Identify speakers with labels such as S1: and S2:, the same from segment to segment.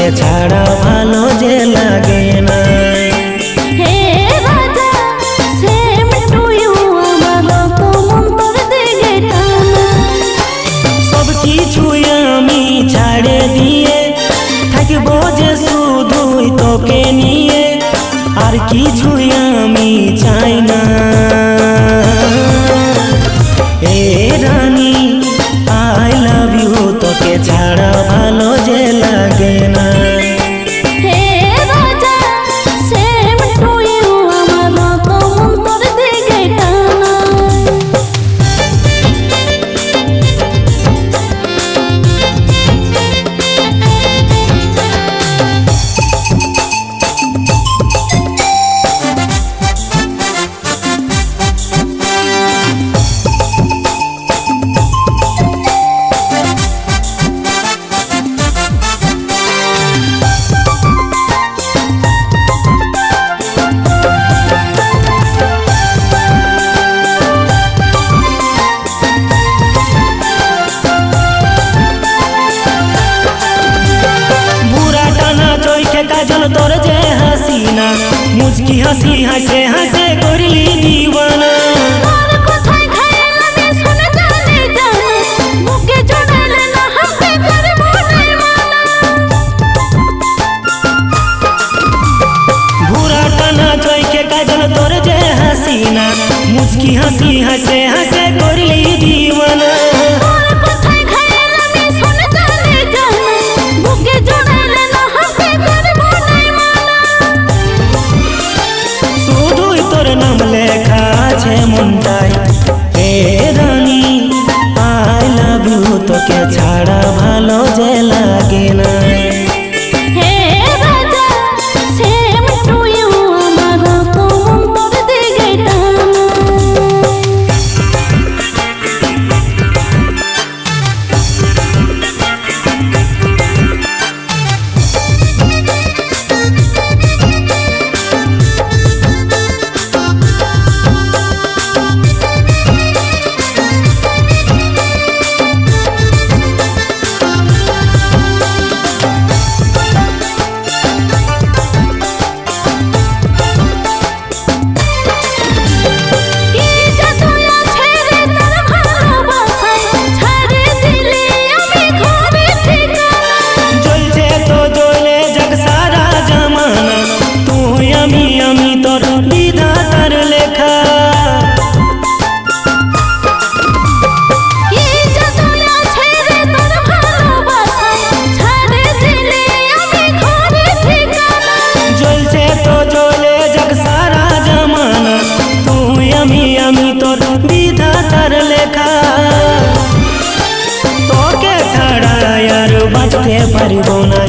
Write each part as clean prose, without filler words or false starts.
S1: তোকে ছাড়া ভালো যে লাগে না। সব কিছুই আমি ছাড়ে দিয়ে থাকবো যে শুধুই তোকে নিয়ে, আর কিছুই আমি চাই না। এ রানী আই লাভ ইউ, তোকে ছাড়া ভালো যে লাগে না। काजल तोर जे हसीना, मुझकी हंसी हंसे हंसे करली दीवाना। भूरा टना चोई के काजल तोर जे हसीना, मुझकी हंसी हंसे हंसे करली दीवाना। नाम लेखा छे मुंडाई। हे रानी आई लव यू, তোকে ছাড়া ভালো যে লাগে না। তোকে ছাড়া আর বাঁচতে পারবো না।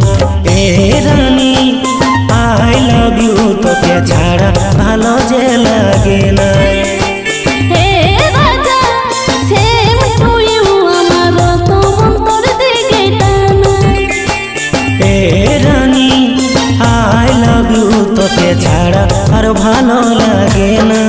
S1: এ রানী আই লাভ ইউ, তোকে ছাড়া ভালো যে লাগে না। এ রানী আই লাভ ইউ, তোকে ছাড়া আর ভালো লাগে না।